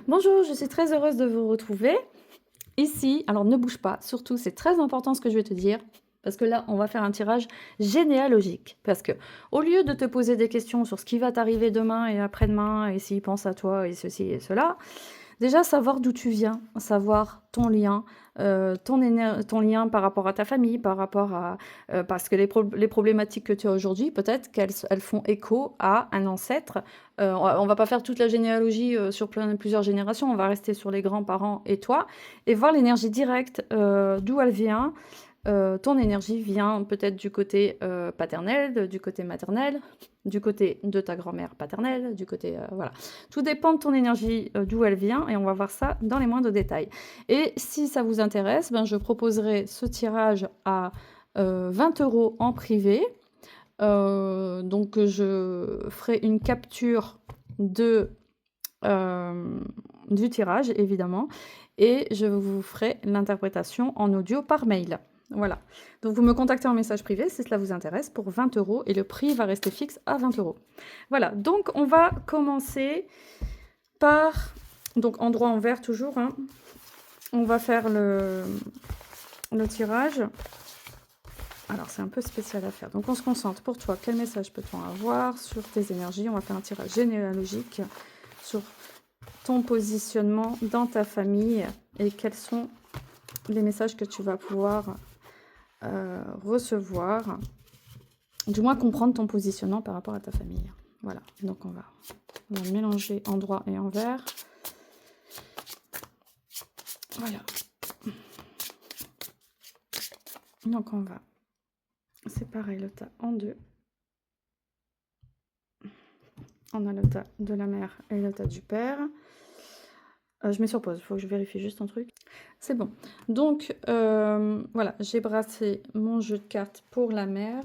Bonjour, je suis très heureuse de vous retrouver ici. Alors ne bouge pas, surtout c'est très important ce que je vais te dire, parce que là on va faire un tirage généalogique. Parce que au lieu de te poser des questions sur ce qui va t'arriver demain et après-demain, et s'il pense à toi et ceci et cela, déjà, savoir d'où tu viens, savoir ton lien, ton lien par rapport à ta famille, par rapport à, parce que les problématiques que tu as aujourd'hui, peut-être elles font écho à un ancêtre. On va pas faire toute la généalogie, sur plusieurs générations, on va rester sur les grands-parents et toi et voir l'énergie directe, d'où elle vient. Ton énergie vient peut-être du côté, paternel, du côté maternel, du côté de ta grand-mère paternelle, du côté, voilà. Tout dépend de ton énergie, d'où elle vient et on va voir ça dans les moindres détails. Et si ça vous intéresse, ben, je proposerai ce tirage à, 20 € en privé. Donc, je ferai une capture de, du tirage évidemment et je vous ferai l'interprétation en audio par mail. Voilà. Donc vous me contactez en message privé si cela vous intéresse pour 20 € et le prix va rester fixe à 20 €. Voilà, donc on va commencer par donc endroit en vert toujours, hein. On va faire le tirage. Alors c'est un peu spécial à faire. Donc on se concentre. Pour toi, quel message peut-on avoir sur tes énergies? On va faire un tirage généalogique sur ton positionnement dans ta famille et quels sont les messages que tu vas pouvoir recevoir, du moins comprendre ton positionnement par rapport à ta famille. Voilà, donc on va mélanger endroit et envers. Voilà. Donc on va séparer le tas en deux. On a le tas de la mère et le tas du père. Je mets sur pause, il faut que je vérifie juste un truc. C'est bon. Donc, voilà, j'ai brassé mon jeu de cartes pour la mère.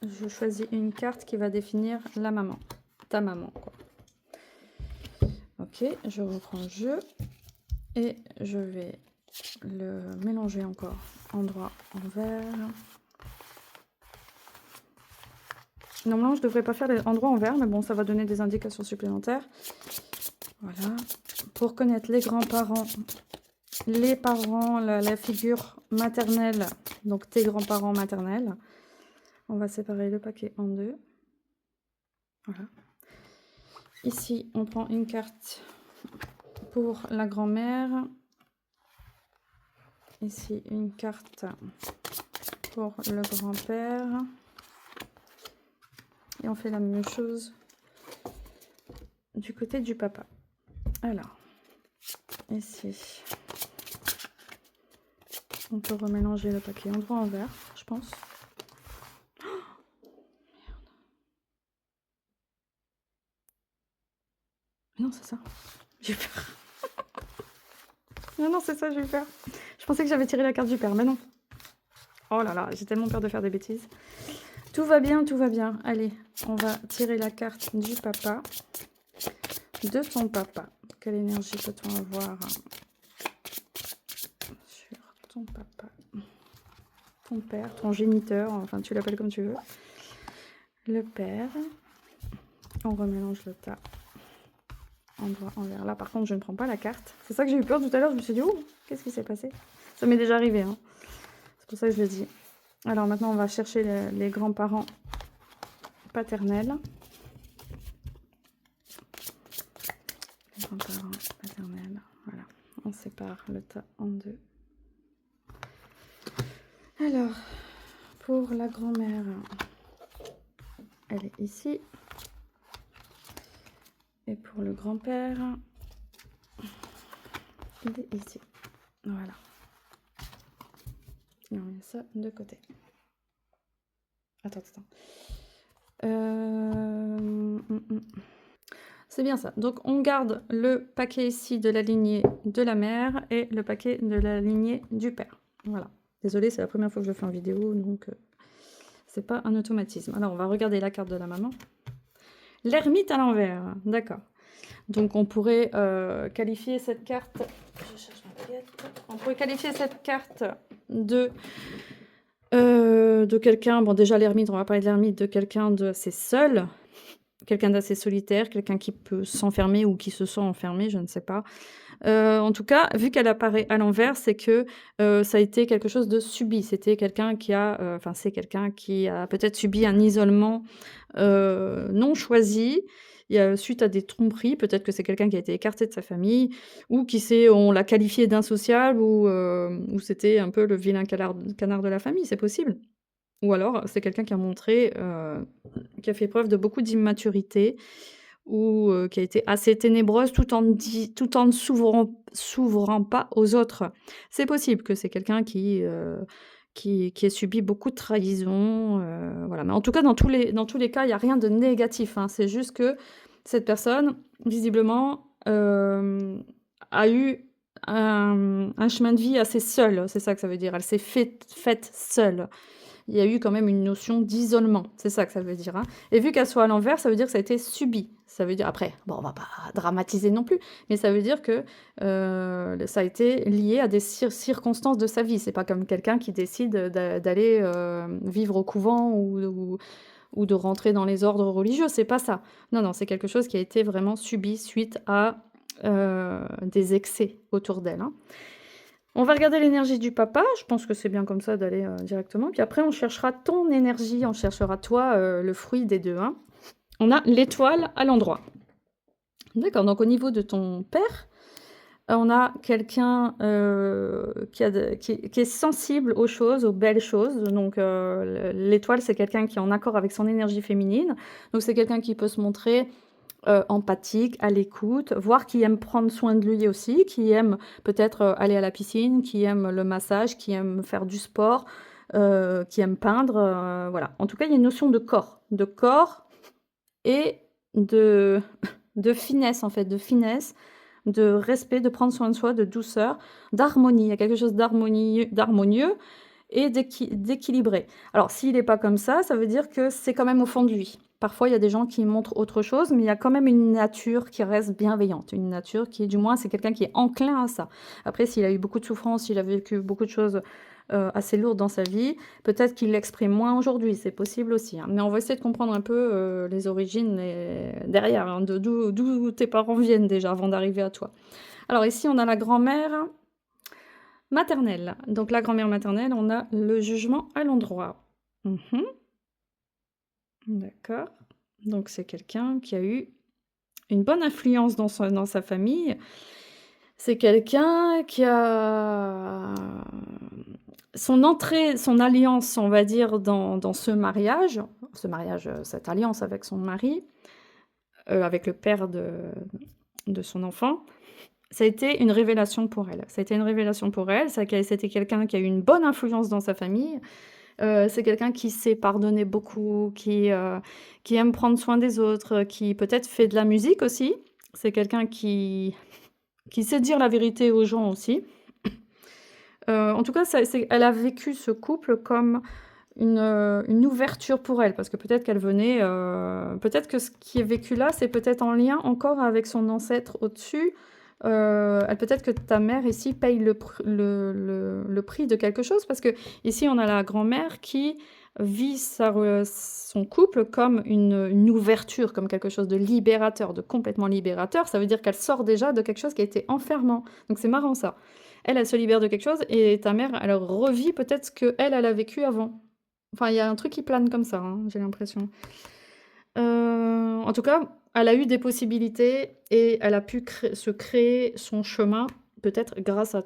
Je choisis une carte qui va définir la maman. Ta maman, quoi. Ok, je reprends le jeu. Et je vais le mélanger encore endroit envers. Normalement, je ne devrais pas faire les endroits envers, mais bon, ça va donner des indications supplémentaires. Voilà. Pour connaître les grands-parents, les parents, la figure maternelle, donc tes grands-parents maternels, on va séparer le paquet en deux. Voilà. Ici, on prend une carte pour la grand-mère. Ici, une carte pour le grand-père. Et on fait la même chose du côté du papa. Alors, ici, on peut remélanger le paquet endroit envers, je pense. Oh, merde. Non, c'est ça. J'ai peur. Non, c'est ça, j'ai eu peur. Je pensais que j'avais tiré la carte du père, mais non. Oh là là, j'ai tellement peur de faire des bêtises. Tout va bien, tout va bien. Allez, on va tirer la carte du papa. De ton papa. Quelle énergie peut-on avoir sur ton papa? Ton père, ton géniteur, enfin tu l'appelles comme tu veux. Le père. On remélange le tas. Endroit envers. Là par contre je ne prends pas la carte. C'est ça que j'ai eu peur tout à l'heure. Je me suis dit, oh, qu'est-ce qui s'est passé? Ça m'est déjà arrivé, hein. C'est pour ça que je le dis. Alors maintenant on va chercher les grands-parents paternels. Les grands-parents paternels. Voilà. On sépare le tas en deux. Alors, pour la grand-mère, elle est ici. Et pour le grand-père, il est ici. Voilà. Et on met ça de côté. Attends. C'est bien ça. Donc, on garde le paquet ici de la lignée de la mère et le paquet de la lignée du père. Voilà. Désolée, c'est la première fois que je le fais en vidéo, donc c'est pas un automatisme. Alors, on va regarder la carte de la maman. L'ermite à l'envers, d'accord. Donc, on pourrait qualifier cette carte... Je cherche ma baguette. On pourrait qualifier cette carte de quelqu'un... Bon, déjà, l'ermite, on va parler de l'ermite, de quelqu'un de assez seul. quelqu'un d'assez solitaire, quelqu'un qui peut s'enfermer ou qui se sent enfermé, je ne sais pas. En tout cas, vu qu'elle apparaît à l'envers, c'est que, ça a été quelque chose de subi. C'était quelqu'un qui a, enfin, c'est quelqu'un qui a peut-être subi un isolement, non choisi. Il y a suite à des tromperies, peut-être que c'est quelqu'un qui a été écarté de sa famille ou qui s'est on l'a qualifié d'insociable ou c'était un peu le vilain canard de la famille, c'est possible. Ou alors, c'est quelqu'un qui a montré, qui a fait preuve de beaucoup d'immaturité ou, qui a été assez ténébreuse tout en ne s'ouvrant pas aux autres. C'est possible que c'est quelqu'un qui ait subi beaucoup de trahison, voilà. Mais en tout cas, dans tous les cas, il y a rien de négatif, hein. C'est juste que cette personne, visiblement, a eu un chemin de vie assez seul, c'est ça que ça veut dire. Elle s'est faite seule. Il y a eu quand même une notion d'isolement, c'est ça que ça veut dire, hein. Et vu qu'elle soit à l'envers, ça veut dire que ça a été subi. Ça veut dire après, bon, on va pas dramatiser non plus, mais ça veut dire que, ça a été lié à des circonstances de sa vie. C'est pas comme quelqu'un qui décide, d'aller, vivre au couvent ou de rentrer dans les ordres religieux, c'est pas ça. Non, non, c'est quelque chose qui a été vraiment subi suite à, des excès autour d'elle, hein. On va regarder l'énergie du papa, je pense que c'est bien comme ça d'aller, directement. Puis après on cherchera ton énergie, on cherchera toi, le fruit des 2, hein. On a l'étoile à l'endroit. D'accord, donc au niveau de ton père, on a quelqu'un, qui est sensible aux choses, aux belles choses. Donc, l'étoile, c'est quelqu'un qui est en accord avec son énergie féminine. Donc c'est quelqu'un qui peut se montrer empathique, à l'écoute, voire qui aime prendre soin de lui aussi, qui aime peut-être, aller à la piscine, qui aime le massage, qui aime faire du sport, qui aime peindre, voilà. En tout cas, il y a une notion de corps et de de finesse, en fait, de finesse, de respect, de prendre soin de soi, de douceur, d'harmonie. Il y a quelque chose d'harmonieux et d'équilibré. Alors s'il est pas comme ça veut dire que c'est quand même au fond de lui. Parfois, il y a des gens qui montrent autre chose, mais il y a quand même une nature qui reste bienveillante, une nature qui est du moins c'est quelqu'un qui est enclin à ça. Après s'il a eu beaucoup de souffrances, s'il a vécu beaucoup de choses, assez lourdes dans sa vie, peut-être qu'il l'exprime moins aujourd'hui, c'est possible aussi, hein. Mais on va essayer de comprendre un peu, les origines et derrière, hein, de d'où tes parents viennent déjà avant d'arriver à toi. Alors ici, on a la grand-mère maternelle. Donc la grand-mère maternelle, on a le jugement à l'endroit. Mmh. D'accord. Donc c'est quelqu'un qui a eu une bonne influence dans sa famille. C'est quelqu'un qui a son alliance, on va dire, dans ce mariage, cette alliance avec son mari, avec le père de son enfant, ça a été une révélation pour elle. Ça a été une révélation pour elle, c'était quelqu'un qui a eu une bonne influence dans sa famille. C'est quelqu'un qui sait pardonner beaucoup, qui aime prendre soin des autres, qui peut-être fait de la musique aussi. C'est quelqu'un qui sait dire la vérité aux gens aussi. En tout cas, elle a vécu ce couple comme une ouverture pour elle, parce que peut-être qu'elle venait, peut-être que ce qui est vécu là, c'est peut-être en lien encore avec son ancêtre au-dessus. Peut-être que ta mère ici paye le prix de quelque chose, parce que ici on a la grand-mère qui vit son couple comme une ouverture, comme quelque chose de libérateur, de complètement libérateur. Ça veut dire qu'elle sort déjà de quelque chose qui a été enfermant. Donc c'est marrant ça. Elle se libère de quelque chose et ta mère, elle revit peut-être ce qu'elle a vécu avant. Enfin, il y a un truc qui plane comme ça, hein, j'ai l'impression. En tout cas, elle a eu des possibilités et elle a pu se créer son chemin, peut-être grâce à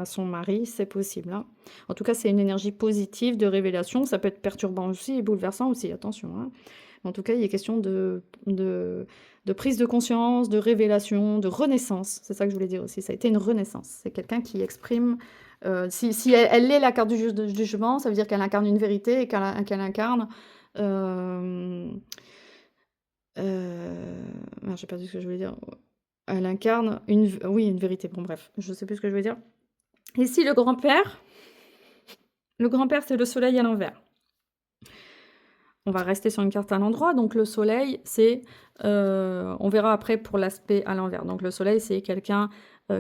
son mari, c'est possible, hein. En tout cas, c'est une énergie positive de révélation. Ça peut être perturbant aussi et bouleversant aussi, attention, hein. En tout cas, il est question de prise de conscience, de révélation, de renaissance. C'est ça que je voulais dire aussi. Ça a été une renaissance. C'est quelqu'un qui exprime. Si elle est la carte du jugement, ça veut dire qu'elle incarne une vérité et qu'elle incarne. J'ai perdu ce que je voulais dire. Elle incarne une vérité. Bon, bref, je sais plus ce que je voulais dire. Ici, le grand-père, c'est le soleil à l'envers. On va rester sur une carte à l'endroit. Donc le soleil, c'est, on verra après pour l'aspect à l'envers. Donc le soleil, c'est quelqu'un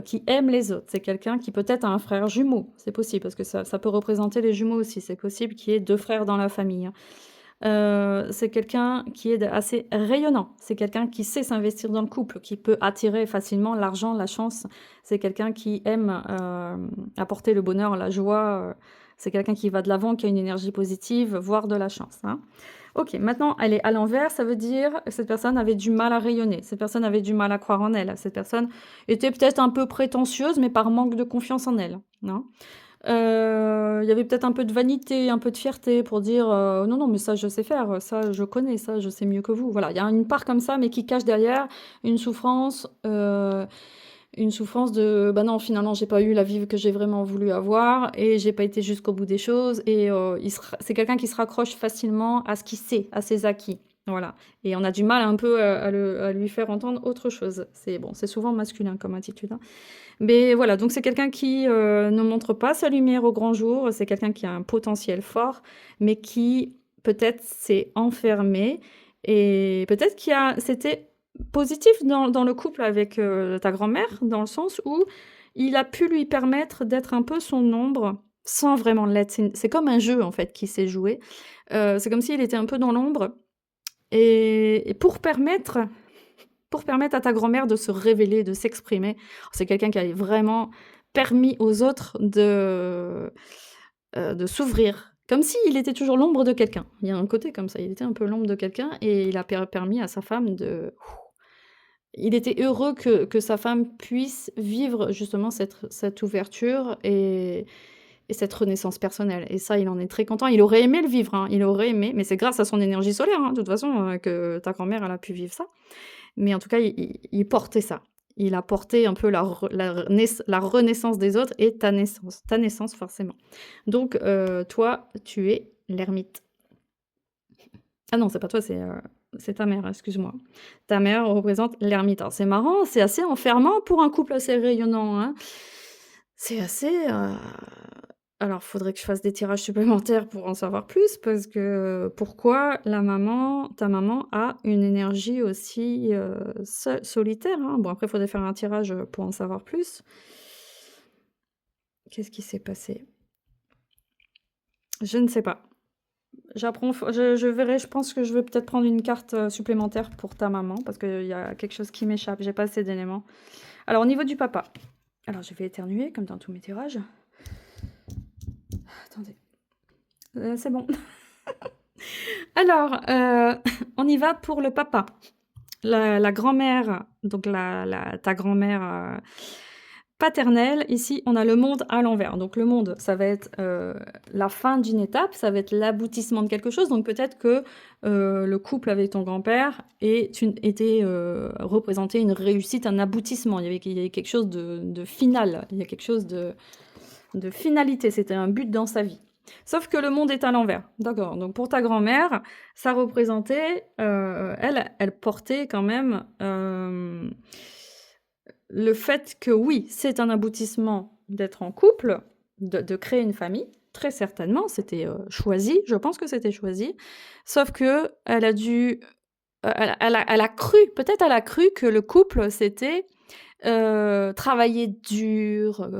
qui aime les autres. C'est quelqu'un qui peut-être a un frère jumeau. C'est possible parce que ça peut représenter les jumeaux aussi. C'est possible qu'il y ait deux frères dans la famille, hein. C'est quelqu'un qui est assez rayonnant. C'est quelqu'un qui sait s'investir dans le couple, qui peut attirer facilement l'argent, la chance. C'est quelqu'un qui aime apporter le bonheur, la joie. C'est quelqu'un qui va de l'avant, qui a une énergie positive, voire de la chance, hein. Ok, maintenant elle est à l'envers, ça veut dire que cette personne avait du mal à rayonner, cette personne avait du mal à croire en elle, cette personne était peut-être un peu prétentieuse, mais par manque de confiance en elle, hein. Il y avait peut-être un peu de vanité, un peu de fierté pour dire, «Non, non, mais ça je sais faire, ça je connais, ça je sais mieux que vous». Voilà, il y a une part comme ça, mais qui cache derrière une souffrance de: «Bah non, finalement j'ai pas eu la vie que j'ai vraiment voulu avoir et j'ai pas été jusqu'au bout des choses» et c'est quelqu'un qui se raccroche facilement à ce qu'il sait, à ses acquis. Voilà, et on a du mal un peu à lui faire entendre autre chose. C'est bon, c'est souvent masculin comme attitude, hein. Mais voilà, donc c'est quelqu'un qui, ne montre pas sa lumière au grand jour, c'est quelqu'un qui a un potentiel fort, mais qui peut-être s'est enfermé et peut-être c'était positif dans le couple avec, ta grand-mère, dans le sens où il a pu lui permettre d'être un peu son ombre, sans vraiment l'être. C'est comme un jeu, en fait, qui s'est joué. C'est comme s'il était un peu dans l'ombre et pour permettre à ta grand-mère de se révéler, de s'exprimer. C'est quelqu'un qui avait vraiment permis aux autres de s'ouvrir, comme s'il était toujours l'ombre de quelqu'un. Il y a un côté comme ça, il était un peu l'ombre de quelqu'un et il a permis à sa femme de il était heureux que sa femme puisse vivre justement cette ouverture et cette renaissance personnelle et ça, il en est très content. Il aurait aimé le vivre, hein, il aurait aimais, mais c'est grâce à son énergie solaire, hein, de toute façon, que ta grand-mère, elle a pu vivre ça. Mais en tout cas, il portait ça. Il a porté un peu la renaissance des autres et ta naissance forcément. Donc toi, tu es l'ermite. Ah non, c'est pas toi, c'est ta mère, excuse-moi. Ta mère représente l'ermite. Alors c'est marrant, c'est assez enfermant pour un couple assez rayonnant, hein. C'est assez, alors faudrait que je fasse des tirages supplémentaires pour en savoir plus parce que pourquoi ta maman a une énergie aussi, solitaire, hein? Bon après il faudrait faire un tirage, pour en savoir plus. Qu'est-ce qui s'est passé? Je ne sais pas. J'apprends je verrai, je pense que je vais peut-être prendre une carte, supplémentaire pour ta maman parce qu'il y a quelque chose qui m'échappe, j'ai pas assez d'éléments. Alors au niveau du papa, alors je vais éternuer comme dans tous mes tirages. Attendez, c'est bon. Alors, on y va pour le papa. La grand-mère, donc ta grand-mère, paternelle, ici, on a le monde à l'envers. Donc le monde, ça va être, la fin d'une étape, ça va être l'aboutissement de quelque chose. Donc peut-être que, le couple avec ton grand-père représentait une réussite, un aboutissement. Il y avait quelque chose de final, il y a quelque chose de finalité, c'était un but dans sa vie. Sauf que le monde est à l'envers, d'accord. Donc pour ta grand-mère, ça représentait, elle portait quand même, le fait que oui, c'est un aboutissement d'être en couple, de créer une famille, très certainement, c'était, choisi, je pense que c'était choisi. Sauf qu'elle a dû, elle a cru, peut-être elle a cru que le couple, c'était travailler dur,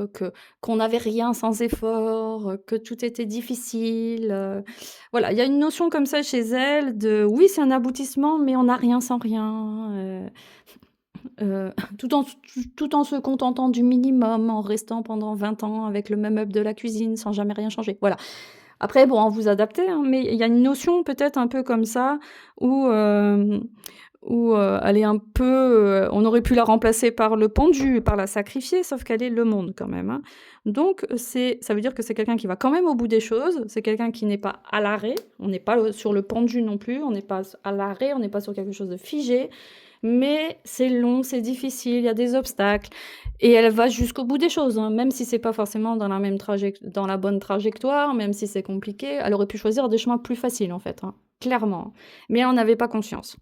qu'on n'avait rien sans effort, que tout était difficile, voilà, il y a une notion comme ça chez elle de oui, c'est un aboutissement, mais on n'a rien sans rien, tout en se contentant du minimum, en restant pendant 20 ans avec le même meuble de la cuisine sans jamais rien changer. Voilà. Après bon, vous adaptez, hein, mais il y a une notion peut-être un peu comme ça où, elle est un peu, on aurait pu la remplacer par le pendu, par la sacrifier, sauf qu'elle est le monde quand même, hein. Donc ça veut dire que c'est quelqu'un qui va quand même au bout des choses, c'est quelqu'un qui n'est pas à l'arrêt, on n'est pas, sur le pendu non plus, on n'est pas à l'arrêt, on n'est pas sur quelque chose de figé, mais c'est long, c'est difficile, il y a des obstacles et elle va jusqu'au bout des choses, hein, même si c'est pas forcément dans la bonne trajectoire, même si c'est compliqué. Elle aurait pu choisir des chemins plus faciles en fait, hein, clairement, mais elle en avait pas conscience.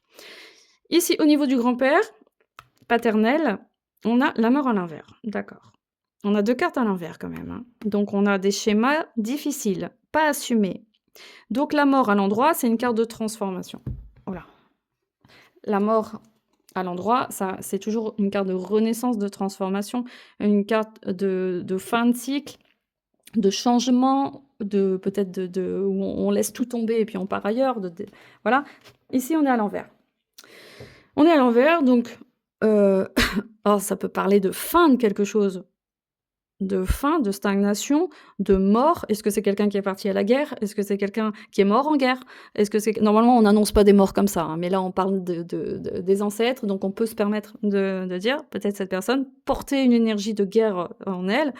Ici, au niveau du grand-père paternel, on a la mort à l'envers, d'accord. On a 2 cartes à l'envers quand même, hein. Donc on a des schémas difficiles, pas assumés. Donc la mort à l'endroit, c'est une carte de transformation. Voilà. La mort à l'endroit, ça, c'est toujours une carte de renaissance, de transformation, une carte de fin de cycle, de changement, peut-être où on laisse tout tomber et puis on part ailleurs. Voilà. Ici, on est à l'envers. On est à l'envers, donc alors ça peut parler de fin de quelque chose, de fin, de stagnation, de mort. Est-ce que c'est quelqu'un qui est parti à la guerre? Est-ce que c'est quelqu'un qui est mort en guerre? Est-ce que c'est normalement on n'annonce pas des morts comme ça, hein, mais là on parle des ancêtres, donc on peut se permettre de dire peut-être cette personne portait une énergie de guerre en elle.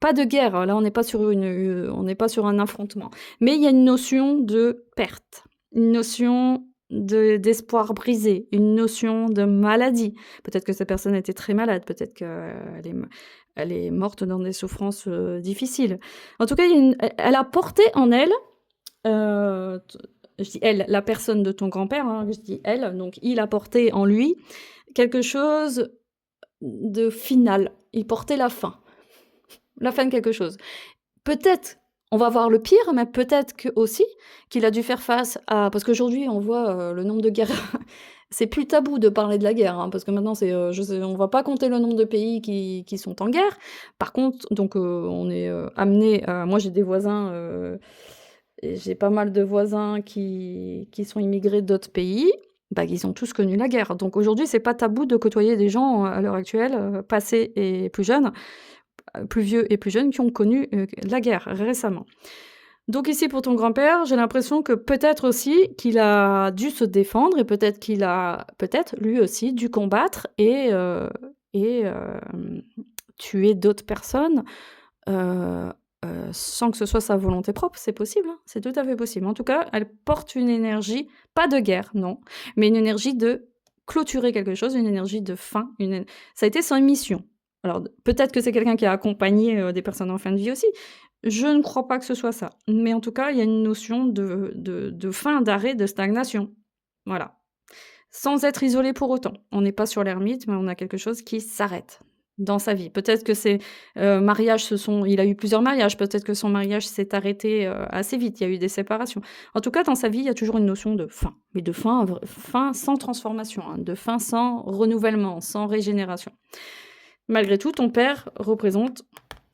Pas de guerre, là on n'est pas sur un affrontement, mais il y a une notion de perte, une notion d'espoir brisé, une notion de maladie. Peut-être que cette personne était très malade, peut-être qu'elle est morte dans des souffrances difficiles. En tout cas, elle a porté en elle, je dis elle, la personne de ton grand-père, hein, je dis elle, donc il a porté en lui quelque chose de final. Il portait la fin de quelque chose. Peut-être, on va voir le pire, mais peut-être aussi qu'il a dû faire face à... Parce qu'aujourd'hui, on voit le nombre de guerres. C'est plus tabou de parler de la guerre, hein, parce que maintenant, on va pas compter le nombre de pays qui sont en guerre. Par contre, donc, on est amené... moi, j'ai des voisins... j'ai pas mal de voisins qui sont immigrés d'autres pays. Bah, ils ont tous connu la guerre. Donc aujourd'hui, c'est pas tabou de côtoyer des gens à l'heure actuelle, passés et plus jeunes, plus vieux et plus jeunes, qui ont connu la guerre récemment. Donc ici, pour ton grand-père, j'ai l'impression que peut-être aussi qu'il a dû se défendre et peut-être qu'il a, lui aussi, dû combattre et tuer d'autres personnes sans que ce soit sa volonté propre. C'est possible, hein, c'est tout à fait possible. En tout cas, elle porte une énergie, pas de guerre, non, mais une énergie de clôturer quelque chose, une énergie de fin. Ça a été sa mission. Alors, peut-être que c'est quelqu'un qui a accompagné des personnes en fin de vie aussi. Je ne crois pas que ce soit ça. Mais en tout cas, il y a une notion de fin, d'arrêt, de stagnation. Voilà. Sans être isolé pour autant. On n'est pas sur l'ermite, mais on a quelque chose qui s'arrête dans sa vie. Peut-être que ses mariages il a eu plusieurs mariages, peut-être que son mariage s'est arrêté assez vite, il y a eu des séparations. En tout cas, dans sa vie, il y a toujours une notion de fin, mais de fin sans transformation, hein, de fin sans renouvellement, sans régénération. Malgré tout, ton père représente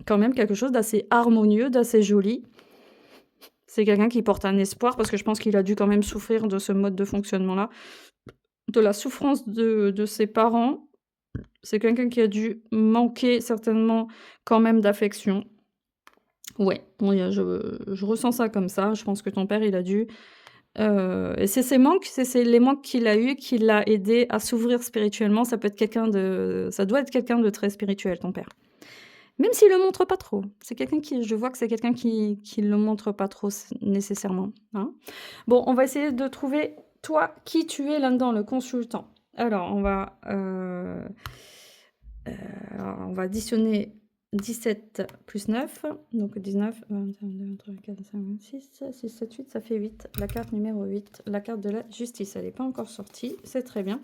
quand même quelque chose d'assez harmonieux, d'assez joli. C'est quelqu'un qui porte un espoir, parce que je pense qu'il a dû quand même souffrir de ce mode de fonctionnement-là, de la souffrance de ses parents. C'est quelqu'un qui a dû manquer certainement quand même d'affection. Ouais, je ressens ça comme ça. Je pense que ton père, il a dû... et c'est ces manques, c'est les manques qu'il a eu qui l'a aidé à s'ouvrir spirituellement. Ça doit être quelqu'un de très spirituel, ton père. Même s'il le montre pas trop. Je vois que c'est quelqu'un qui le montre pas trop nécessairement. Hein. Bon, on va essayer de trouver, toi, qui tu es là-dedans, le consultant. Alors, on va additionner 17 plus 9, donc 19, 21, 22, 23, 24, 25, 26, 6, 7, 8, ça fait 8. La carte numéro 8, la carte de la justice, elle n'est pas encore sortie, c'est très bien.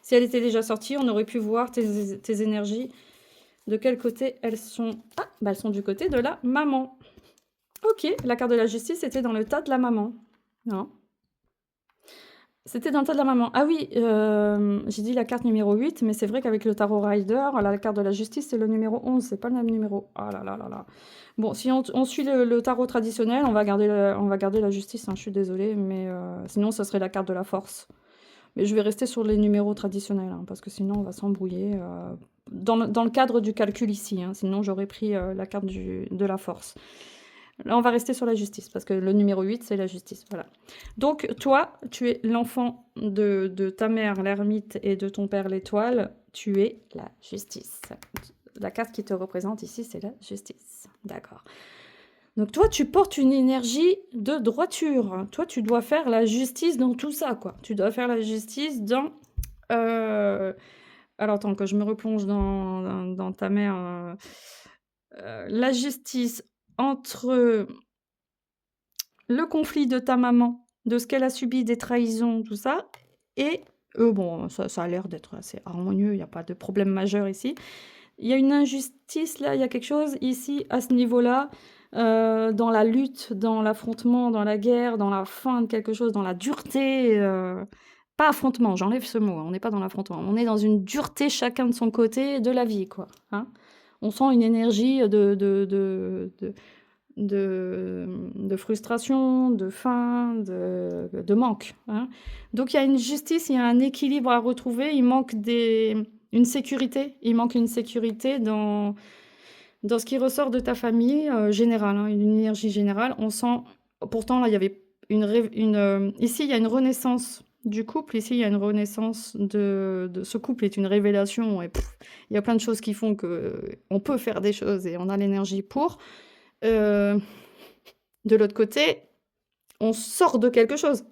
Si elle était déjà sortie, on aurait pu voir tes énergies. De quel côté elles sont? Ah, bah elles sont du côté de la maman. Ok, la carte de la justice était dans le tas de la maman. Non. C'était dans le tas de la maman. Ah oui, j'ai dit la carte numéro 8, mais c'est vrai qu'avec le tarot Rider, la carte de la justice, c'est le numéro 11, c'est pas le même numéro. Ah là là là là. Bon, si on suit le tarot traditionnel, on va garder la justice, hein, je suis désolée, mais sinon, ça serait la carte de la force. Mais je vais rester sur les numéros traditionnels, hein, parce que sinon, on va s'embrouiller. Dans le cadre du calcul ici, hein, sinon, j'aurais pris la carte de la force. Là, on va rester sur la justice, parce que le numéro 8, c'est la justice. Voilà. Donc, toi, tu es l'enfant de ta mère, l'ermite, et de ton père, l'étoile. Tu es la justice. La carte qui te représente ici, c'est la justice. D'accord. Donc, toi, tu portes une énergie de droiture. Toi, tu dois faire la justice dans tout ça, quoi. Tu dois faire la justice dans... Alors, attends, que je me replonge dans ta mère. La justice entre le conflit de ta maman, de ce qu'elle a subi, des trahisons, tout ça, et bon, ça a l'air d'être assez harmonieux, il n'y a pas de problème majeur ici. Il y a une injustice là, il y a quelque chose ici, à ce niveau-là, dans la lutte, dans l'affrontement, dans la guerre, dans la fin de quelque chose, dans la dureté. Pas affrontement, j'enlève ce mot, hein, on n'est pas dans l'affrontement, on est dans une dureté chacun de son côté de la vie, quoi. Hein. On sent une énergie de frustration, de faim, de manque, hein. Donc il y a une justice, il y a un équilibre à retrouver, il manque une sécurité, il manque une sécurité dans ce qui ressort de ta famille, générale, hein, une énergie générale. On sent pourtant là, il y avait ici, il y a une renaissance du couple, ici, il y a une renaissance de ce couple est une révélation et il y a plein de choses qui font qu'on peut faire des choses et on a l'énergie pour. Heu, de l'autre côté, on sort de quelque chose,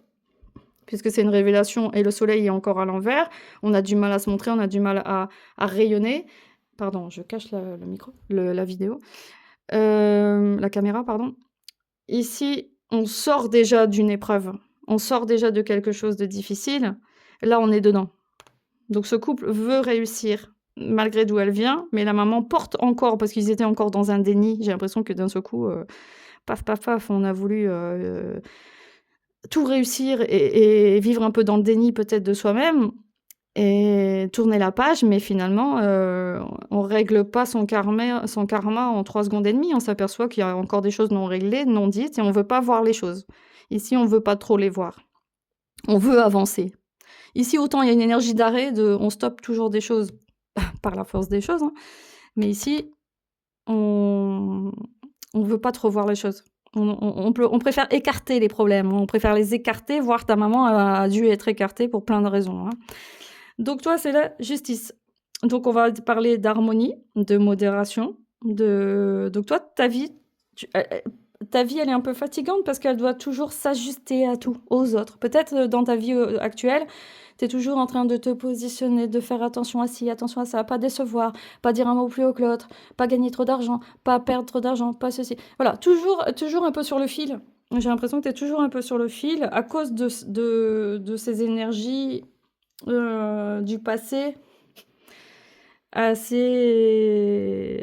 puisque c'est une révélation et le soleil est encore à l'envers. On a du mal à se montrer, on a du mal à rayonner. Pardon, je cache le micro, la vidéo. La caméra, pardon. Ici, on sort déjà d'une épreuve, on sort déjà de quelque chose de difficile. Là, on est dedans. Donc ce couple veut réussir malgré d'où elle vient, mais la maman porte encore, parce qu'ils étaient encore dans un déni. J'ai l'impression que d'un seul coup, paf, paf, paf, on a voulu tout réussir et vivre un peu dans le déni peut-être de soi-même et tourner la page, mais finalement, on règle pas son karma en 3 secondes et demie. On s'aperçoit qu'il y a encore des choses non réglées, non dites et on veut pas voir les choses. Ici, on veut pas trop les voir. On veut avancer. Ici, autant il y a une énergie d'arrêt, on stoppe toujours des choses par la force des choses, hein, mais ici, on veut pas trop voir les choses. On préfère écarter les problèmes, on préfère les écarter, voire ta maman a dû être écartée pour plein de raisons, hein. Donc toi, c'est la justice. Donc on va parler d'harmonie, de modération, donc toi, ta vie, elle est un peu fatigante parce qu'elle doit toujours s'ajuster à tout, aux autres. Peut-être dans ta vie actuelle, tu es toujours en train de te positionner, de faire attention à ci, attention à ça, pas décevoir, pas dire un mot plus haut que l'autre, pas gagner trop d'argent, pas perdre trop d'argent, pas ceci. Voilà, toujours un peu sur le fil. J'ai l'impression que tu es toujours un peu sur le fil à cause de ces énergies du passé assez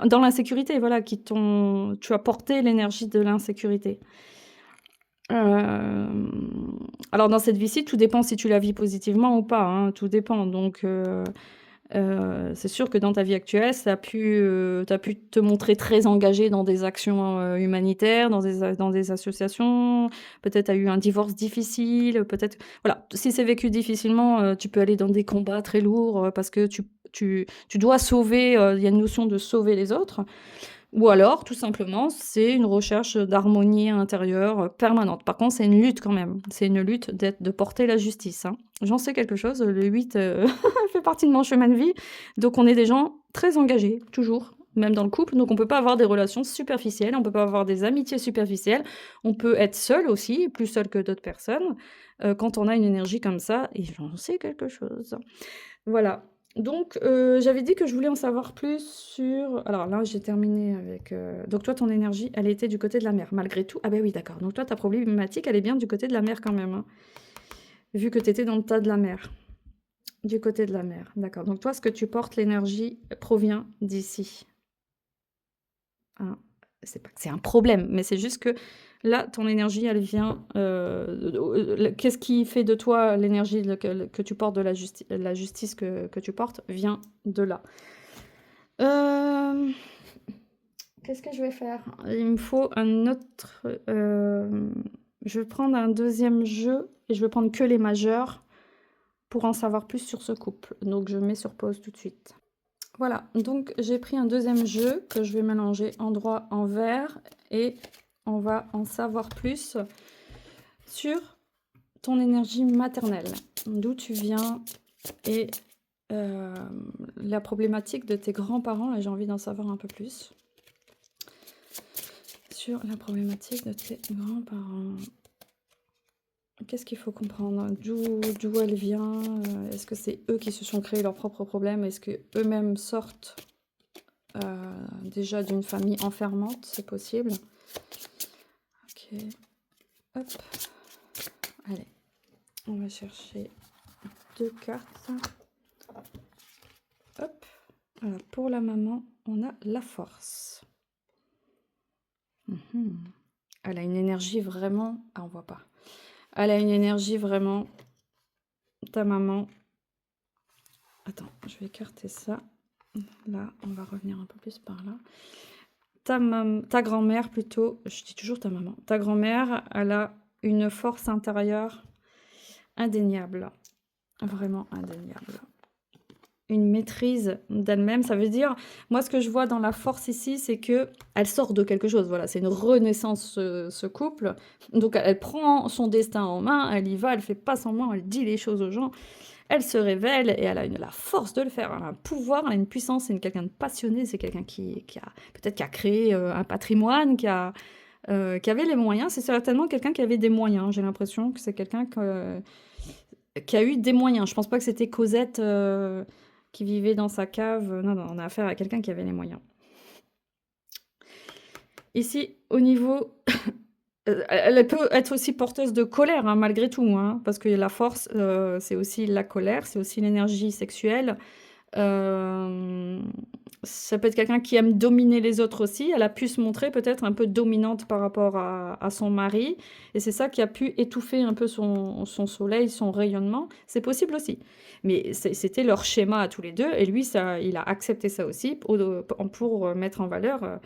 dans l'insécurité, voilà, tu as porté l'énergie de l'insécurité. Alors dans cette vie-ci, tout dépend si tu la vis positivement ou pas, hein, tout dépend. Donc c'est sûr que dans ta vie actuelle, tu as pu te montrer très engagé dans des actions humanitaires, dans des associations. Peut-être tu as eu un divorce difficile. Peut-être, voilà, si c'est vécu difficilement, tu peux aller dans des combats très lourds parce que tu dois sauver. Il y a une notion de sauver les autres. Ou alors, tout simplement, c'est une recherche d'harmonie intérieure permanente. Par contre, c'est une lutte quand même. C'est une lutte de porter la justice, hein. J'en sais quelque chose. Le 8 fait partie de mon chemin de vie. Donc, on est des gens très engagés, toujours, même dans le couple. Donc, on peut pas avoir des relations superficielles. On peut pas avoir des amitiés superficielles. On peut être seul aussi, plus seul que d'autres personnes, quand on a une énergie comme ça. Et j'en sais quelque chose. Voilà. Donc, j'avais dit que je voulais en savoir plus sur alors là, j'ai terminé avec, donc toi, ton énergie, elle était du côté de la mer, malgré tout? Ah ben oui, d'accord. Donc toi, ta problématique, elle est bien du côté de la mer quand même, hein? Vu que tu étais dans le tas de la mer. Du côté de la mer, d'accord. Donc toi, ce que tu portes, l'énergie provient d'ici. Hein. C'est pas que c'est un problème, mais c'est juste que là, ton énergie, elle vient, qu'est-ce qui fait de toi l'énergie que tu portes de la justice que tu portes vient de là. Qu'est-ce que je vais faire? Il me faut un autre, je vais prendre un deuxième jeu et je vais prendre que les majeurs pour en savoir plus sur ce couple. Donc je mets sur pause tout de suite. Voilà, donc j'ai pris un deuxième jeu que je vais mélanger endroit en vert et on va en savoir plus sur ton énergie maternelle, d'où tu viens et la problématique de tes grands-parents. Là, j'ai envie d'en savoir un peu plus sur la problématique de tes grands-parents. Qu'est-ce qu'il faut comprendre? D'où elle vient? Est-ce que c'est eux qui se sont créés leurs propres problèmes? Est-ce qu'eux-mêmes sortent déjà d'une famille enfermante? C'est possible. Ok. Hop. Allez. On va chercher 2 cartes. Hop. Alors, pour la maman, on a la force. Elle a une énergie vraiment... Ah, on voit pas. Elle a une énergie vraiment... Ta maman... Attends, je vais écarter ça. Là, on va revenir un peu plus par là. ta grand-mère plutôt, je dis toujours ta maman, ta grand-mère, elle a une force intérieure indéniable, vraiment indéniable. Une maîtrise d'elle-même, ça veut dire, moi ce que je vois dans la force ici, c'est que elle sort de quelque chose, voilà, c'est une renaissance ce couple, donc elle prend son destin en main, elle y va, elle fait pas semblant, elle dit les choses aux gens, elle se révèle et elle a la force de le faire, elle a un pouvoir, elle a une puissance, c'est quelqu'un de passionné, c'est quelqu'un qui a peut-être qui a créé un patrimoine, qui avait les moyens, c'est certainement quelqu'un qui avait des moyens, j'ai l'impression que c'est quelqu'un qui a eu des moyens, je pense pas que c'était Cosette qui vivait dans sa cave. Non, non, on a affaire à quelqu'un qui avait les moyens. Ici, au niveau... elle peut être aussi porteuse de colère, hein, malgré tout, hein, parce que la force, c'est aussi la colère, c'est aussi l'énergie sexuelle. Ça peut être quelqu'un qui aime dominer les autres aussi. Elle a pu se montrer peut-être un peu dominante par rapport à son mari, et c'est ça qui a pu étouffer un peu son soleil, son rayonnement. C'est possible aussi. Mais c'était leur schéma à tous les deux, et lui, il a accepté ça aussi pour mettre en valeur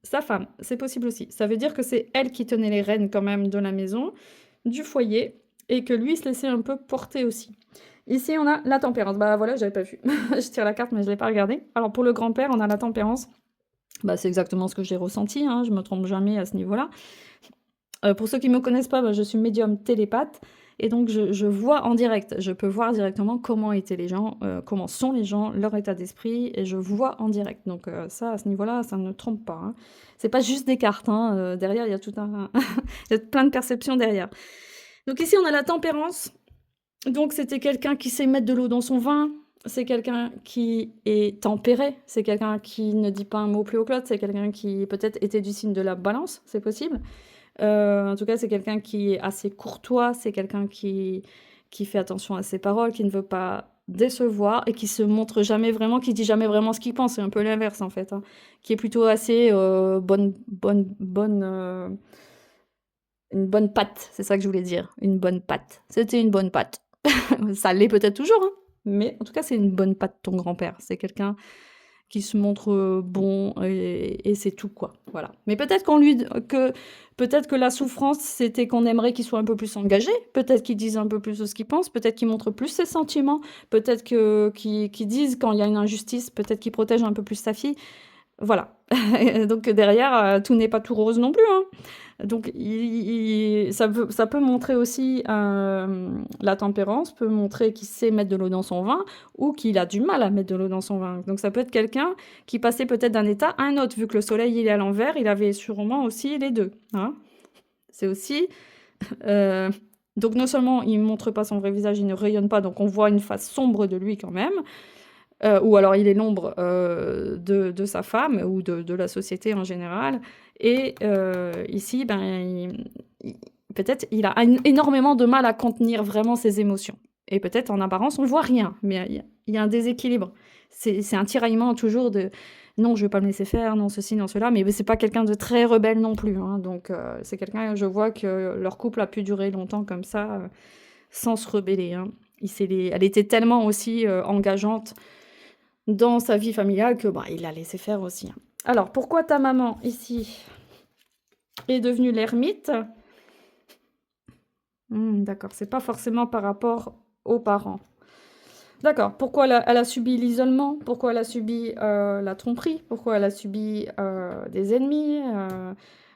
sa femme. C'est possible aussi. Ça veut dire que c'est elle qui tenait les rênes quand même de la maison, du foyer, et que lui se laissait un peu porter aussi. Ici, on a la tempérance. Bah voilà, j'avais pas vu. Je tire la carte, mais je l'ai pas regardée. Alors pour le grand-père, on a la tempérance. Bah, c'est exactement ce que j'ai ressenti, hein, je me trompe jamais à ce niveau-là. Pour ceux qui me connaissent pas, bah, je suis médium télépathe, et donc je vois en direct. Je peux voir directement comment étaient les gens, comment sont les gens, leur état d'esprit, et je vois en direct. Donc ça, à ce niveau-là, ça ne trompe pas, hein. C'est pas juste des cartes, hein, derrière, il y a tout un il y a plein de perceptions derrière. Donc ici, on a la tempérance. Donc c'était quelqu'un qui sait mettre de l'eau dans son vin, c'est quelqu'un qui est tempéré, c'est quelqu'un qui ne dit pas un mot plus haut que l'autre, c'est quelqu'un qui peut-être était du signe de la balance, c'est possible. En tout cas, c'est quelqu'un qui est assez courtois, c'est quelqu'un qui fait attention à ses paroles, qui ne veut pas décevoir et qui se montre jamais vraiment, qui dit jamais vraiment ce qu'il pense. C'est un peu l'inverse en fait, hein. Qui est plutôt assez une bonne patte, c'est ça que je voulais dire, une bonne patte. C'était une bonne patte. Ça l'est peut-être toujours, hein, mais en tout cas, c'est une bonne patte, ton grand-père. C'est quelqu'un qui se montre bon et c'est tout, quoi. Voilà. Mais peut-être peut-être que la souffrance, c'était qu'on aimerait qu'il soit un peu plus engagé, peut-être qu'il dise un peu plus ce qu'il pense, peut-être qu'il montre plus ses sentiments, peut-être qu'il dise quand il y a une injustice, peut-être qu'il protège un peu plus sa fille. Voilà. Donc derrière, tout n'est pas tout rose non plus, hein. Donc ça peut montrer aussi la tempérance, peut montrer qu'il sait mettre de l'eau dans son vin ou qu'il a du mal à mettre de l'eau dans son vin. Donc ça peut être quelqu'un qui passait peut-être d'un état à un autre. Vu que le soleil il est à l'envers, il avait sûrement aussi les deux, hein. C'est aussi... donc non seulement il ne montre pas son vrai visage, il ne rayonne pas, donc on voit une face sombre de lui quand même. Ou alors il est l'ombre de sa femme ou de la société en général. Et ici, ben, peut-être il a énormément de mal à contenir vraiment ses émotions. Et peut-être en apparence, on voit rien, mais il y a un déséquilibre. C'est un tiraillement toujours de non, je ne vais pas me laisser faire, non, ceci, non, cela, mais c'est pas quelqu'un de très rebelle non plus, hein. Donc c'est quelqu'un, je vois que leur couple a pu durer longtemps comme ça, sans se rebeller, hein. Elle était tellement aussi engageante dans sa vie familiale que bah, il l'a laissé faire aussi, hein. Alors, pourquoi ta maman, ici, est devenue l'ermite? D'accord, c'est pas forcément par rapport aux parents. D'accord, pourquoi elle a subi l'isolement? Pourquoi elle a subi la tromperie? Pourquoi elle a subi des ennemis,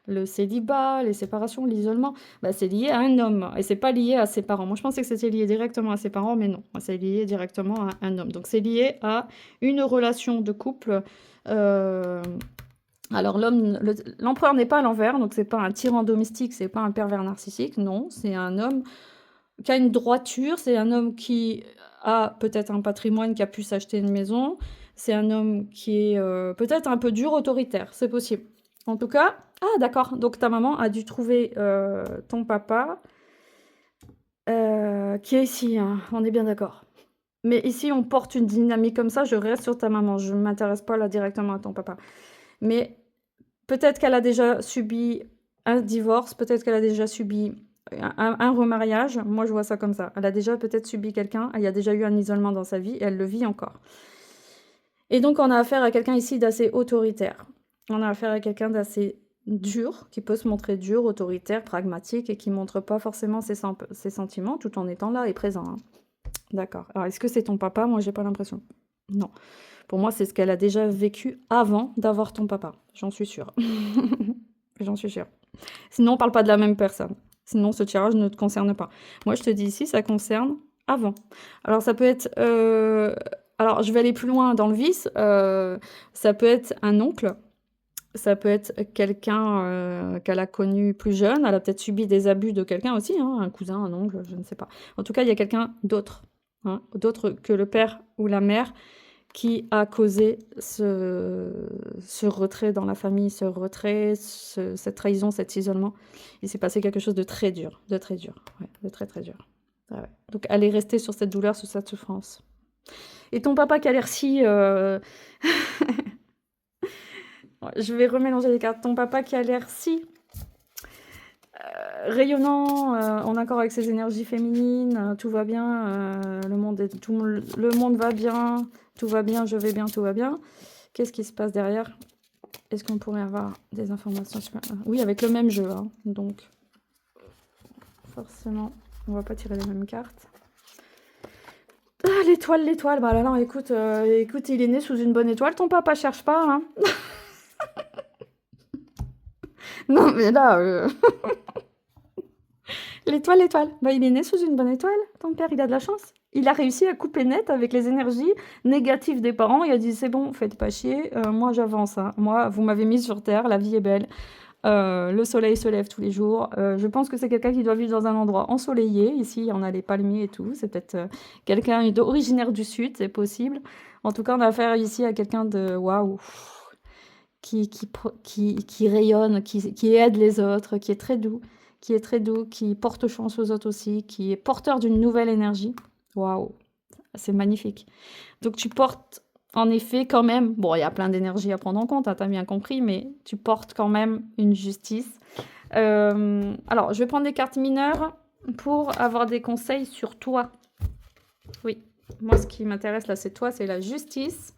le célibat, les séparations, l'isolement? Bah, c'est lié à un homme et c'est pas lié à ses parents. Moi, je pensais que c'était lié directement à ses parents, mais non, c'est lié directement à un homme. Donc, c'est lié à une relation de couple. Alors, l'empereur n'est pas à l'envers, donc c'est pas un tyran domestique, c'est pas un pervers narcissique, non, c'est un homme qui a une droiture, c'est un homme qui a peut-être un patrimoine, qui a pu s'acheter une maison, c'est un homme qui est peut-être un peu dur, autoritaire, c'est possible. En tout cas, ah d'accord, donc ta maman a dû trouver ton papa, qui est ici, hein, on est bien d'accord. Mais ici, on porte une dynamique comme ça, je reste sur ta maman, je ne m'intéresse pas là directement à ton papa. Mais peut-être qu'elle a déjà subi un divorce, peut-être qu'elle a déjà subi un remariage. Moi, je vois ça comme ça. Elle a déjà peut-être subi quelqu'un, il y a déjà eu un isolement dans sa vie et elle le vit encore. Et donc, on a affaire à quelqu'un ici d'assez autoritaire. On a affaire à quelqu'un d'assez dur, qui peut se montrer dur, autoritaire, pragmatique et qui montre pas forcément ses sentiments tout en étant là et présent, hein. D'accord. Alors, est-ce que c'est ton papa? Moi, j'ai pas l'impression. Non. Pour moi, c'est ce qu'elle a déjà vécu avant d'avoir ton papa. J'en suis sûre. J'en suis sûre. Sinon, on parle pas de la même personne. Sinon, ce tirage ne te concerne pas. Moi, je te dis ici, ça concerne avant. Alors, ça peut être... Alors, je vais aller plus loin dans le vice. Ça peut être un oncle. Ça peut être quelqu'un qu'elle a connu plus jeune. Elle a peut-être subi des abus de quelqu'un aussi, hein, un cousin, un oncle, je ne sais pas. En tout cas, il y a quelqu'un d'autre, hein, d'autre que le père ou la mère qui a causé ce retrait dans la famille, ce retrait, cette trahison, cet isolement. Il s'est passé quelque chose de très dur, ouais, de très très dur. Ah ouais. Donc, elle est restée sur cette douleur, sur cette souffrance. Et ton papa qui a l'air si... Je vais remélanger les cartes. Ton papa qui a l'air si rayonnant, en accord avec ses énergies féminines, tout va bien, le monde va bien, tout va bien, je vais bien, tout va bien. Qu'est-ce qui se passe derrière? Est-ce qu'on pourrait avoir des informations sur... Oui, avec le même jeu, hein. Donc forcément, on va pas tirer les mêmes cartes. Ah, l'étoile, l'étoile. Bah là, non, écoute, écoute, il est né sous une bonne étoile. Ton papa cherche pas, hein. Non, mais là... L'étoile, l'étoile. Bah, il est né sous une bonne étoile. Ton père, il a de la chance. Il a réussi à couper net avec les énergies négatives des parents. Il a dit, c'est bon, faites pas chier. Moi, j'avance, hein. Moi, vous m'avez mise sur Terre. La vie est belle. Le soleil se lève tous les jours. Je pense que c'est quelqu'un qui doit vivre dans un endroit ensoleillé. Ici, on a les palmiers et tout. C'est peut-être quelqu'un originaire du Sud, c'est possible. En tout cas, on a affaire ici à quelqu'un de waouh, qui rayonne, qui aide les autres, qui est très doux, qui porte chance aux autres aussi, qui est porteur d'une nouvelle énergie. Waouh, c'est magnifique. Donc tu portes en effet quand même, bon, il y a plein d'énergie à prendre en compte, hein, tu as bien compris, mais tu portes quand même une justice. Alors, je vais prendre des cartes mineures pour avoir des conseils sur toi. Oui, moi, ce qui m'intéresse là, c'est toi, c'est la justice.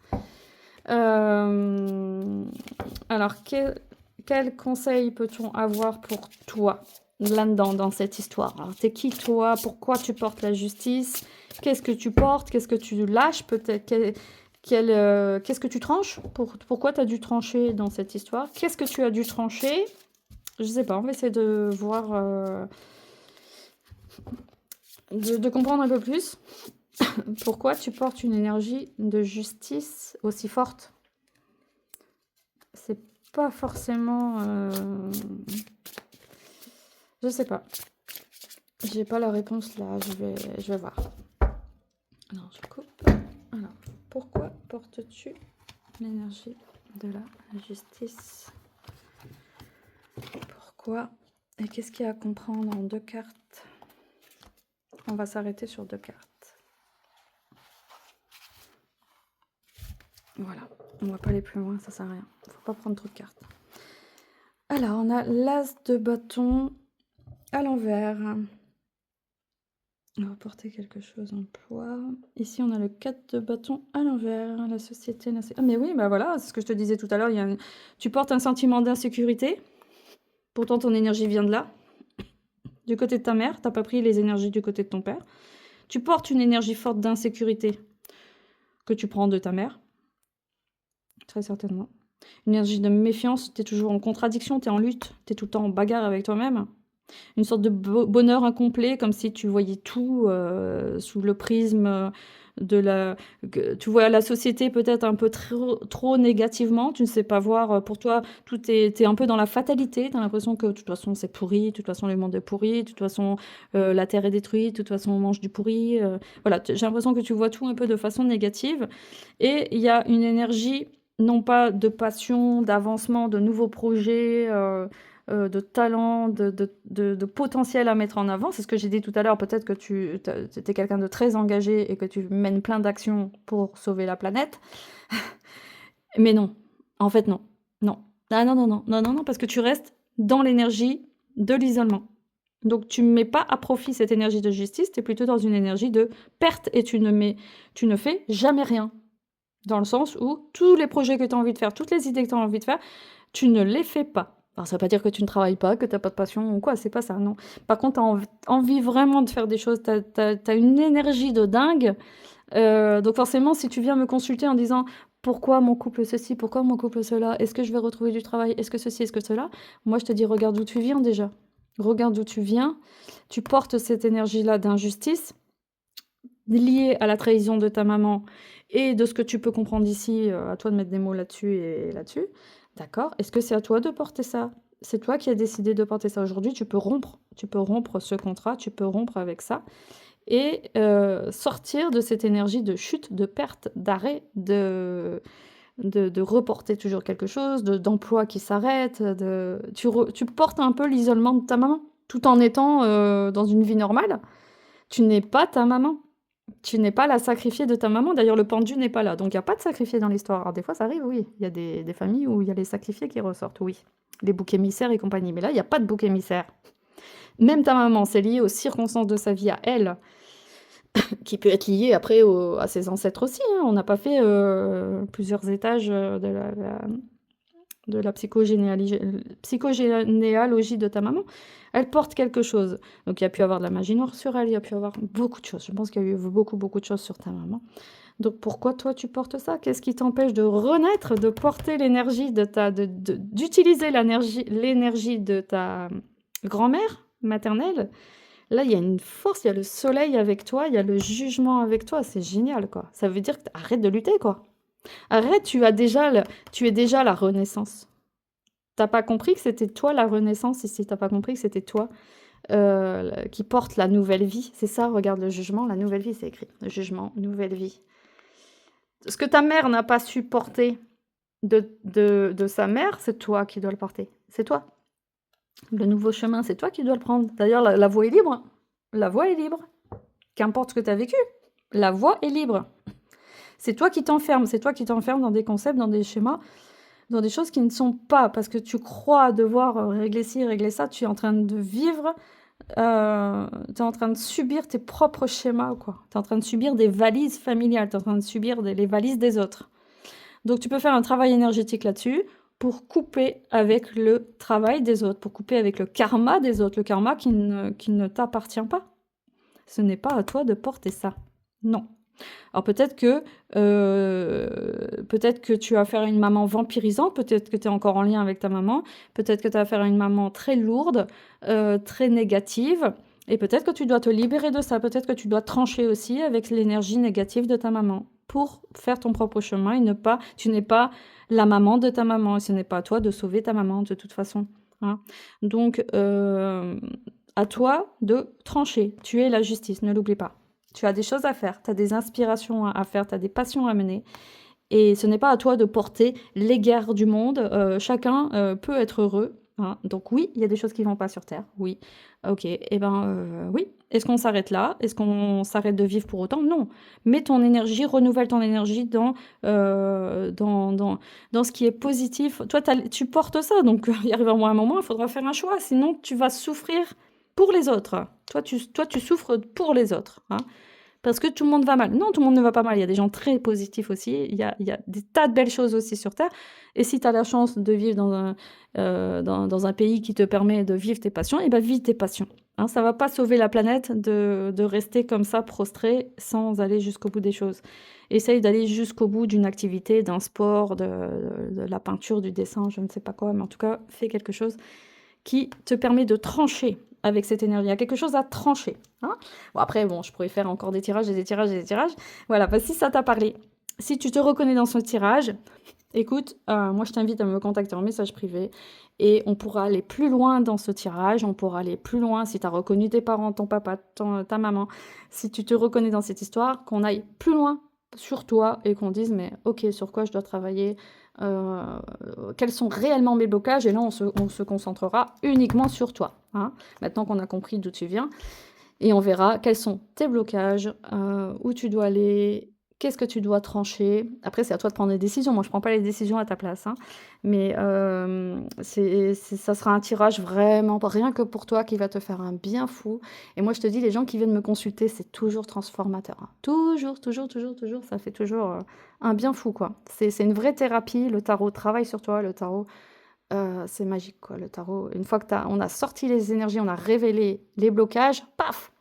Alors, quel conseil peut-on avoir pour toi là-dedans, dans cette histoire? Alors, t'es qui toi? Pourquoi tu portes la justice? Qu'est-ce que tu portes? Qu'est-ce que tu lâches peut-être? Qu'est-ce que tu tranches? Pourquoi tu as dû trancher dans cette histoire? Qu'est-ce que tu as dû trancher? Je sais pas, on va essayer de voir, de comprendre un peu plus. Pourquoi tu portes une énergie de justice aussi forte? C'est pas forcément... Je sais pas. J'ai pas la réponse là, je vais voir. Alors, je coupe. Alors, pourquoi portes-tu l'énergie de la justice? Pourquoi? Et qu'est-ce qu'il y a à comprendre en 2 cartes? On va s'arrêter sur 2 cartes. Voilà, on va pas aller plus loin, ça sert à rien. Faut pas prendre trop de cartes. Alors, on a l'as de bâton à l'envers. On va porter quelque chose en poids. Ici, on a le 4 de bâton à l'envers. La société... Ah, mais oui, bah voilà, c'est ce que je te disais tout à l'heure. Tu portes un sentiment d'insécurité. Pourtant, ton énergie vient de là. Du côté de ta mère, t'as pas pris les énergies du côté de ton père. Tu portes une énergie forte d'insécurité que tu prends de ta mère. Très certainement. Une énergie de méfiance, tu es toujours en contradiction, tu es en lutte, tu es tout le temps en bagarre avec toi-même. Une sorte de bonheur incomplet, comme si tu voyais tout sous le prisme de la... Tu vois la société peut-être un peu trop négativement, tu ne sais pas voir, pour toi, tout est un peu dans la fatalité, tu as l'impression que de toute façon c'est pourri, de toute façon le monde est pourri, de toute façon la terre est détruite, de toute façon on mange du pourri. Voilà, j'ai l'impression que tu vois tout un peu de façon négative. Et il y a une énergie... non pas de passion, d'avancement, de nouveaux projets, de talent, de potentiel à mettre en avant. C'est ce que j'ai dit tout à l'heure. Peut-être que tu es quelqu'un de très engagé et que tu mènes plein d'actions pour sauver la planète. Mais non. En fait, non. Non. Ah non, non, non. Non, non, non, parce que tu restes dans l'énergie de l'isolement. Donc, tu ne mets pas à profit cette énergie de justice, tu es plutôt dans une énergie de perte et tu ne fais jamais rien. Dans le sens où tous les projets que tu as envie de faire, toutes les idées que tu as envie de faire, Tu ne les fais pas. Alors ça veut pas dire que tu ne travailles pas, que tu as pas de passion ou quoi, c'est pas ça, non. Par contre, tu as envie vraiment de faire des choses, tu as une énergie de dingue. Donc forcément, si tu viens me consulter en disant: «Pourquoi mon couple ceci? Pourquoi mon couple cela? Est-ce que je vais retrouver du travail? Est-ce que ceci? Est-ce que cela?» Moi, je te dis: «Regarde d'où tu viens déjà. Regarde d'où tu viens. Tu portes cette énergie-là d'injustice, liée à la trahison de ta maman et de ce que tu peux comprendre ici, à toi de mettre des mots là-dessus et là-dessus. D'accord? Est-ce que c'est à toi de porter ça? C'est toi qui as décidé de porter ça. Aujourd'hui, tu peux rompre ce contrat, tu peux rompre avec ça et sortir de cette énergie de chute, de perte, d'arrêt, de reporter toujours quelque chose, d'emploi qui s'arrête, tu portes un peu l'isolement de ta maman, tout en étant, dans une vie normale. Tu n'es pas ta maman. Tu n'es pas la sacrifiée de ta maman. D'ailleurs, le pendu n'est pas là, donc il y a pas de sacrifié dans l'histoire. Alors des fois, ça arrive, oui. Il y a des familles où il y a les sacrifiés qui ressortent, oui. Les boucs émissaires et compagnie. Mais là, il y a pas de bouc émissaire. Même ta maman, c'est lié aux circonstances de sa vie à elle, qui peut être lié après à ses ancêtres aussi, hein. On n'a pas fait, plusieurs étages, de la psychogénéalogie de ta maman. Elle porte quelque chose. Donc il y a pu avoir de la magie noire sur elle, il y a pu avoir beaucoup de choses. Je pense qu'il y a eu beaucoup, beaucoup de choses sur ta maman. Donc pourquoi toi tu portes ça? Qu'est-ce qui t'empêche de renaître, de porter l'énergie d'utiliser l'énergie de ta grand-mère maternelle? Là, il y a une force, il y a le soleil avec toi, il y a le jugement avec toi, c'est génial, quoi. Ça veut dire que arrête de lutter, quoi. Arrête, tu es déjà la renaissance. T'as pas compris que c'était toi la renaissance ici, t'as pas compris que c'était toi qui porte la nouvelle vie. C'est ça, regarde le jugement, la nouvelle vie, c'est écrit. Le jugement, nouvelle vie. Ce que ta mère n'a pas su porter de sa mère, c'est toi qui dois le porter. C'est toi. Le nouveau chemin, c'est toi qui dois le prendre. D'ailleurs, la voie est libre. La voie est libre. Qu'importe ce que tu as vécu, la voie est libre. C'est toi qui t'enfermes. C'est toi qui t'enfermes dans des concepts, dans des schémas, dans des choses qui ne sont pas. Parce que tu crois devoir régler ci, régler ça. Tu es en train de vivre. Tu es en train de subir tes propres schémas, quoi. Tu es en train de subir des valises familiales. Tu es en train de subir les valises des autres. Donc tu peux faire un travail énergétique là-dessus pour couper avec le travail des autres, pour couper avec le karma des autres, le karma qui ne t'appartient pas. Ce n'est pas à toi de porter ça. Non. Alors peut-être que tu as affaire à une maman vampirisante, peut-être que tu es encore en lien avec ta maman, peut-être que tu as affaire à une maman très lourde, très négative, et peut-être que tu dois te libérer de ça, peut-être que tu dois trancher aussi avec l'énergie négative de ta maman pour faire ton propre chemin et tu n'es pas la maman de ta maman, et ce n'est pas à toi de sauver ta maman de toute façon, hein. Donc, à toi de trancher. Tu es la justice, ne l'oublie pas. Tu as des choses à faire, tu as des inspirations à faire, tu as des passions à mener. Et ce n'est pas à toi de porter les guerres du monde. Chacun peut être heureux, hein. Donc oui, il y a des choses qui ne vont pas sur Terre. Oui. Ok. Eh ben oui. Est-ce qu'on s'arrête là? Est-ce qu'on s'arrête de vivre pour autant? Non. Mets ton énergie, renouvelle ton énergie dans ce qui est positif. Toi, tu portes ça. Donc il arrive un moment, il faudra faire un choix. Sinon, tu vas souffrir pour les autres. Toi, tu souffres pour les autres, hein. Parce que tout le monde va mal. Non, tout le monde ne va pas mal. Il y a des gens très positifs aussi. Il y a des tas de belles choses aussi sur Terre. Et si tu as la chance de vivre dans un pays qui te permet de vivre tes passions, eh ben vis tes passions, hein. Ça ne va pas sauver la planète de rester comme ça prostré sans aller jusqu'au bout des choses. Essaye d'aller jusqu'au bout d'une activité, d'un sport, de la peinture, du dessin, je ne sais pas quoi. Mais en tout cas, fais quelque chose qui te permet de trancher avec cette énergie. Il y a quelque chose à trancher, hein. Bon, après, je pourrais faire encore des tirages et des tirages et des tirages. Voilà, si ça t'a parlé, si tu te reconnais dans ce tirage, écoute, moi, je t'invite à me contacter en message privé et on pourra aller plus loin dans ce tirage. On pourra aller plus loin si tu as reconnu tes parents, ton papa, ta maman. Si tu te reconnais dans cette histoire, qu'on aille plus loin sur toi et qu'on dise, mais ok, sur quoi je dois travailler, quels sont réellement mes blocages, et là on se concentrera uniquement sur toi, hein, maintenant qu'on a compris d'où tu viens, et on verra quels sont tes blocages, où tu dois aller, qu'est-ce que tu dois trancher. Après, c'est à toi de prendre des décisions. Moi, je ne prends pas les décisions à ta place, hein, mais ça sera un tirage vraiment rien que pour toi qui va te faire un bien fou. Et moi, je te dis, les gens qui viennent me consulter, c'est toujours transformateur, hein. Toujours, toujours, toujours, toujours, ça fait toujours un bien fou, quoi. C'est une vraie thérapie. Le tarot travaille sur toi, le tarot c'est magique quoi le tarot. Une fois que on a sorti les énergies, on a révélé les blocages, paf!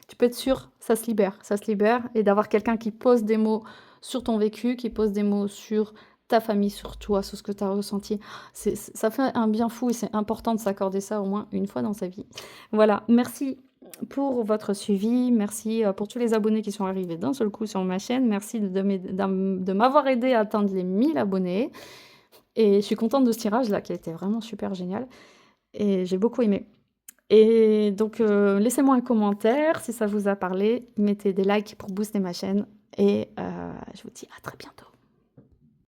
Tu peux être sûr, ça se libère et d'avoir quelqu'un qui pose des mots sur ton vécu, qui pose des mots sur ta famille, sur toi, sur ce que tu as ressenti. Ça fait un bien fou et c'est important de s'accorder ça au moins une fois dans sa vie. Voilà, merci pour votre suivi, merci, pour tous les abonnés qui sont arrivés d'un seul coup sur ma chaîne. Merci de m'avoir aidé à atteindre les 1000 abonnés et je suis contente de ce tirage-là qui a été vraiment super génial et j'ai beaucoup aimé. Et donc, laissez-moi un commentaire si ça vous a parlé, mettez des likes pour booster ma chaîne et je vous dis à très bientôt.